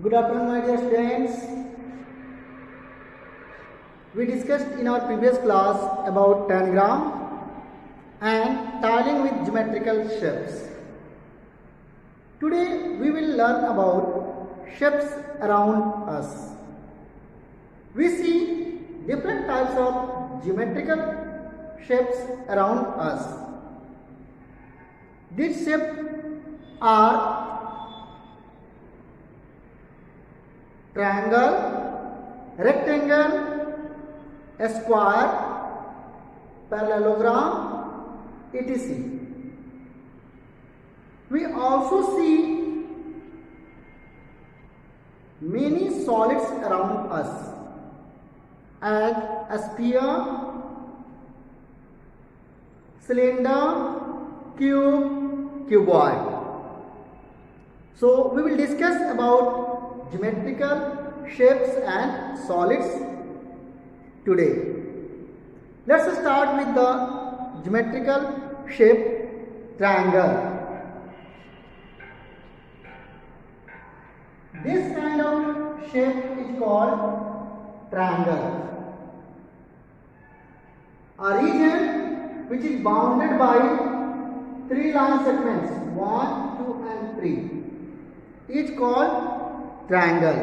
Good afternoon, my dear students. We discussed in our previous class about tangram and tiling with geometrical shapes. Today we will learn about shapes around us. We see different types of geometrical shapes around us. These shapes are triangle, rectangle, square, parallelogram, etc. We also see many solids around us as a sphere, cylinder, cube, cuboid. So we will discuss about geometrical shapes and solids today. Let's start with the geometrical shape triangle. This kind of shape is called triangle. A region which is bounded by three line segments 1, 2 and 3 is called triangle.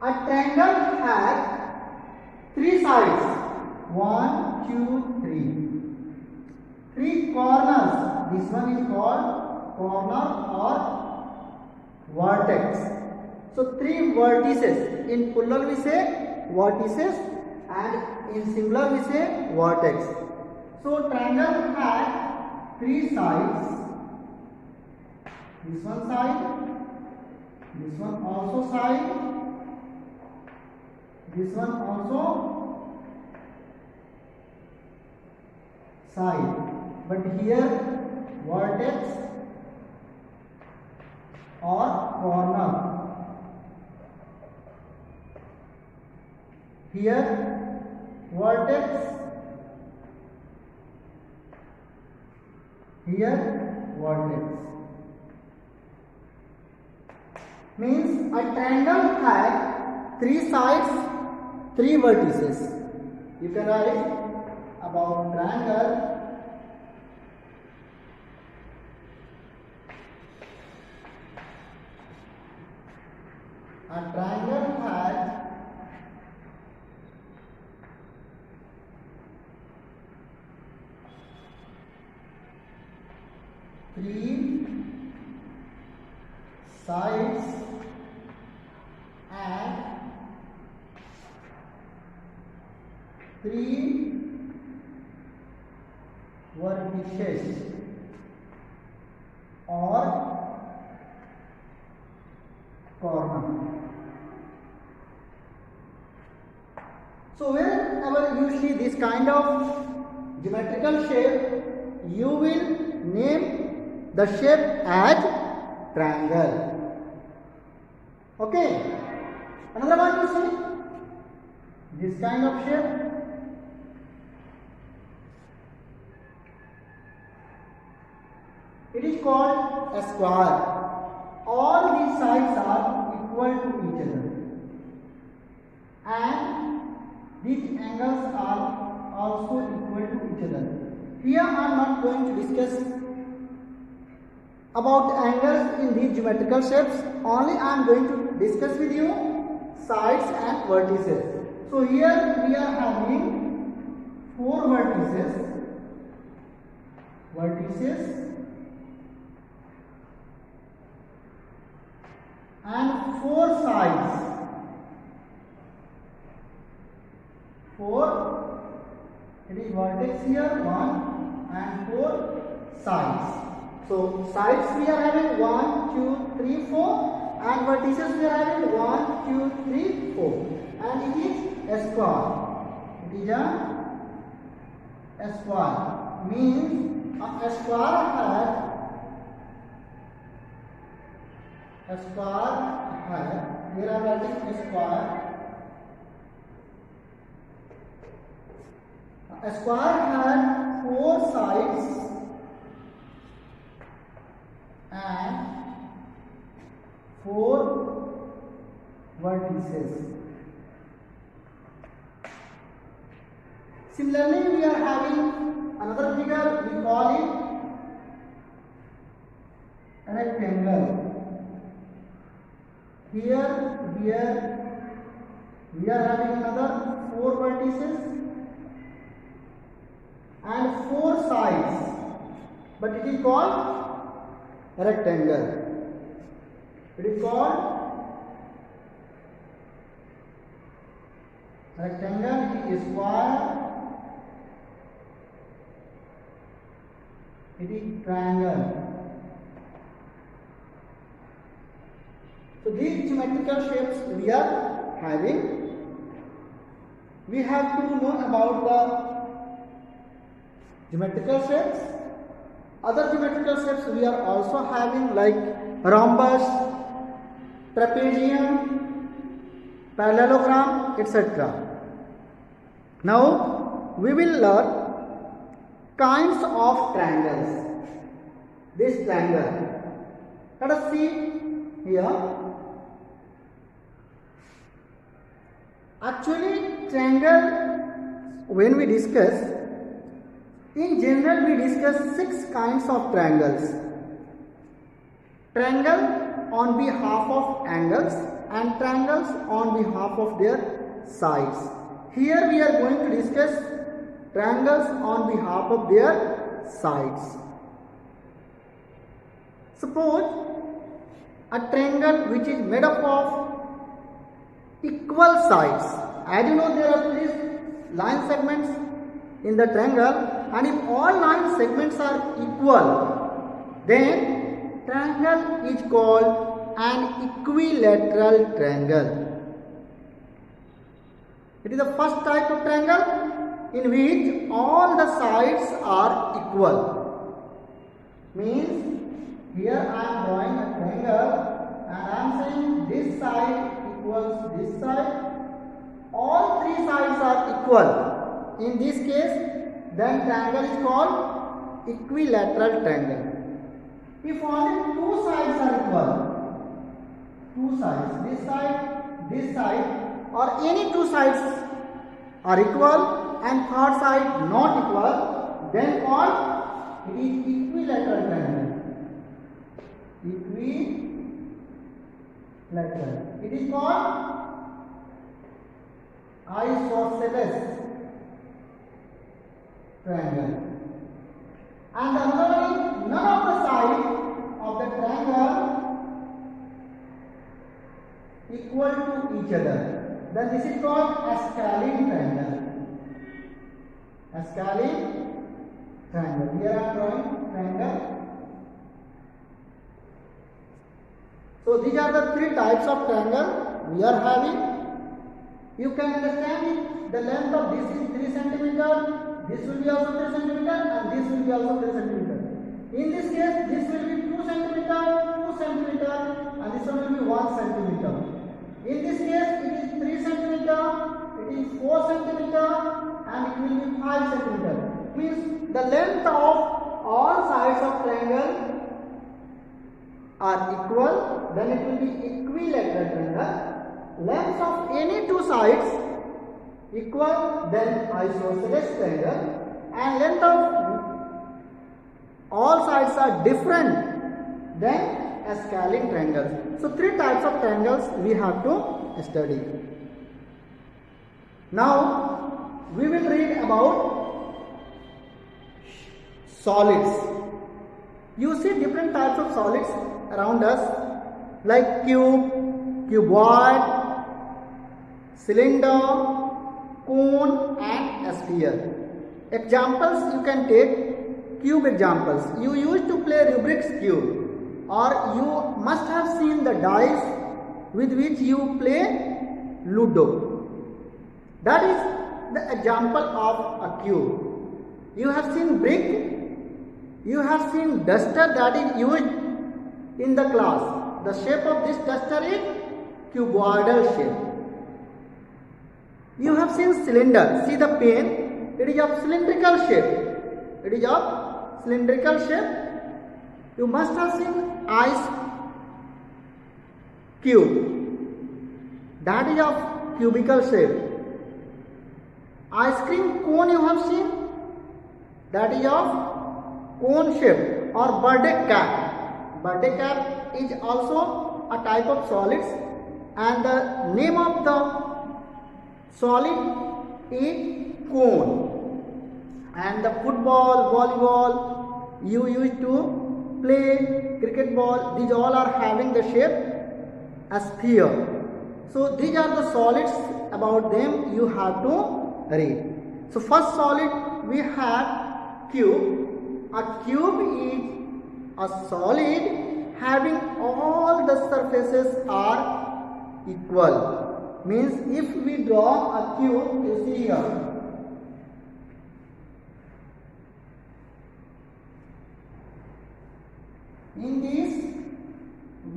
A triangle has three sides 1, 2, 3. Three corners. This one is called corner or vertex. So three vertices. In plural we say vertices and in singular we say vertex. So triangle has three sides. This one side, this one also side, this one also side. But here vertex or corner. Here vertex, here vertex. Means a triangle has three sides, three vertices. You can write about triangle. A triangle has three sides and three vertices or corner. So wherever you see this kind of geometrical shape, you will name the shape as triangle. Okay. Another one you see this kind of shape. It is called a square. All these sides are equal to each other, and these angles are also equal to each other. Here I am not going to discuss about angles in these geometrical shapes. Only I am going to discuss with you sides and vertices. So here we are having four vertices, and four sides. It is vertex here, 1 and 4 sides. So sides we are having 1, 2, 3, 4, and vertices we are having 1, 2, 3, 4, and it is a square. It is a square. Means a square has here I am writing a square. A square has four sides and 4 vertices. Similarly, we are having another figure, we call it a rectangle. Here we are having another 4 vertices and 4 sides, but it is called a rectangle. It is called rectangle. It is square, it is triangle. So these geometrical shapes we are having. We have to know about the geometrical shapes. Other geometrical shapes we are also having, like rhombus, trapezium, parallelogram, etc. Now we will learn kinds of triangles. This triangle, let us see here. Actually, triangle, when we discuss, in general we discuss 6 kinds of triangles. Triangle on behalf of angles and triangles on behalf of their sides. Here we are going to discuss triangles on behalf of their sides. Suppose a triangle which is made up of equal sides. As you know, there are 3 line segments in the triangle, and if all line segments are equal, then triangle is called an equilateral triangle. It is the first type of triangle in which all the sides are equal. Means here I am drawing a triangle and I am saying this side equals this side. All 3 sides are equal. In this case, then triangle is called equilateral triangle. If only 2 sides are equal, 2 sides, this side, or any 2 sides are equal and third side not equal, then called it is equilateral triangle. Equilateral. It is called isosceles triangle. And another one is none of the sides of the triangle equal to each other. Then this is called a scalene triangle. A scalene triangle. Here I am drawing triangle. So these are the 3 types of triangle we are having. You can understand it. The length of this is 3 cm. This will be also 3 cm and this will be also 3 cm. In this case, this will be 2 cm, 2 cm and this one will be 1 cm. In this case, it is 3 cm, it is 4 cm and it will be 5 cm. Means the length of all sides of triangle are equal, then it will be equilateral triangle. Length of any 2 sides equal, then isosceles triangle, and length of all sides are different, then a scalene triangle. So 3 types of triangles we have to study. Now we will read about solids. You see different types of solids around us, like cube, cuboid, cylinder, cone and a sphere. Examples you can take cube examples. You used to play Rubik's cube, or you must have seen the dice with which you play Ludo. That is the example of a cube. You have seen brick, you have seen duster that is used in the class. The shape of this duster is cuboidal shape. You have seen cylinder. See the pen, it is of cylindrical shape. It is of cylindrical shape. You must have seen ice cube. That is of cubical shape. Ice cream cone you have seen, that is of cone shape. Or birthday cap. Birthday cap is also a type of solids, and the name of the solid is cone. And the football, volleyball you used to play, cricket ball, these all are having the shape as sphere. So these are the solids, about them you have to read. So first solid we have cube. A cube is a solid having all the surfaces are equal. Means if we draw a cube, you see here. In this,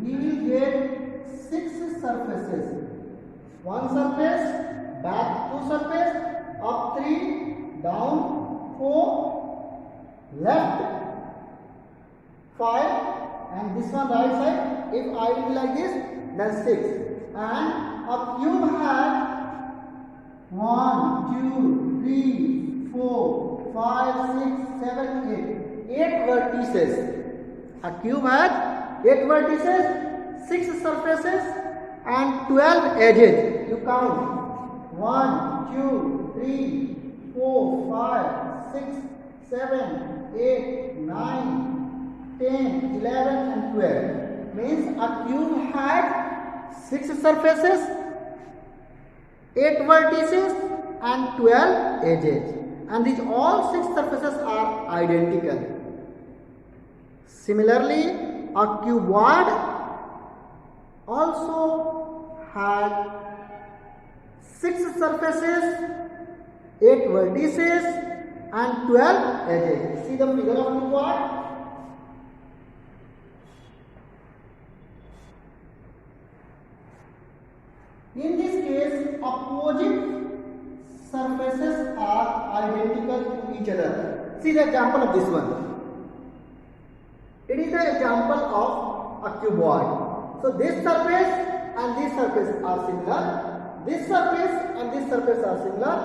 we will get 6 surfaces. One surface, back 2 surface, up 3, down 4, left 5, and this one right side. If I will be like this, then 6. And a cube has 1, 2, 3, 4, 5, 6, 7, 8. 8 vertices. A cube has 8 vertices, 6 surfaces, and 12 edges. You count 1, 2, 3, 4, 5, 6, 7, 8, 9, 10, 11, and 12. Means a cube had 6 surfaces, 8 vertices, and 12 edges. And these all 6 surfaces are identical. Similarly, a cuboid also had 6 surfaces, 8 vertices, and 12 edges. See the figure of cuboid? In this case, opposite surfaces are identical to each other. See the example of this one. It is the example of a cuboid. So this surface and this surface are similar. This surface and this surface are similar.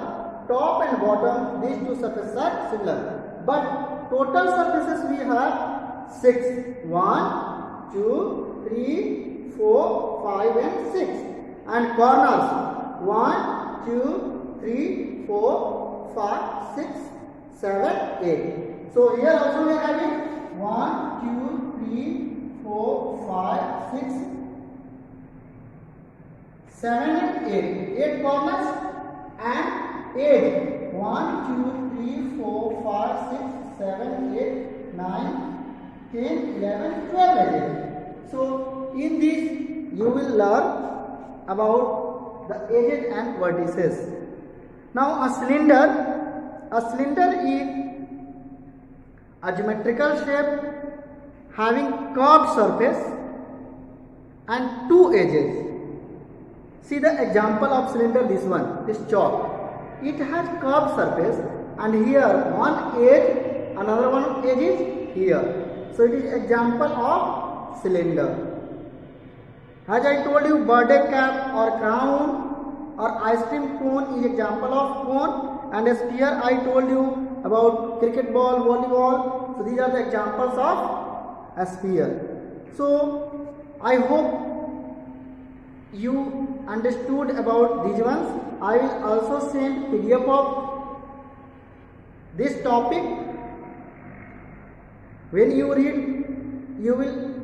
Top and bottom, these 2 surfaces are similar. But total surfaces we have 6. 1, 2, 3, 4, 5, and 6. And corners 1, 2, 3, 4, 5, 6, 7, 8. So here also we are having 1, 2, 3, 4, 5, 6, 7, and 8. 8 corners and edge. 1, 2, 3, 4, 5, 6, 7, 8, 9, 10, 11, 12 edges. So in this you will learn about the edges and vertices. Now a cylinder is a geometrical shape having curved surface and 2 edges. See the example of cylinder, this one, this chalk. It has curved surface, and here one edge, another one edge is here. So it is example of cylinder. As I told you, birthday cap or crown or ice cream cone is example of cone, and a sphere I told you about cricket ball, volleyball. So these are the examples of a sphere. So I hope you understood about these ones. I will also send PDF of this topic. When you read, you will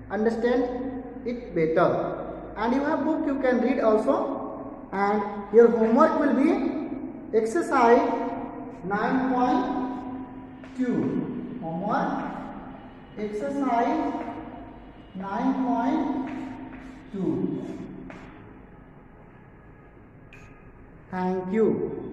understand it better. And you have book, you can read also. And your homework will be exercise 9.2. Homework exercise 9.2. Thank you.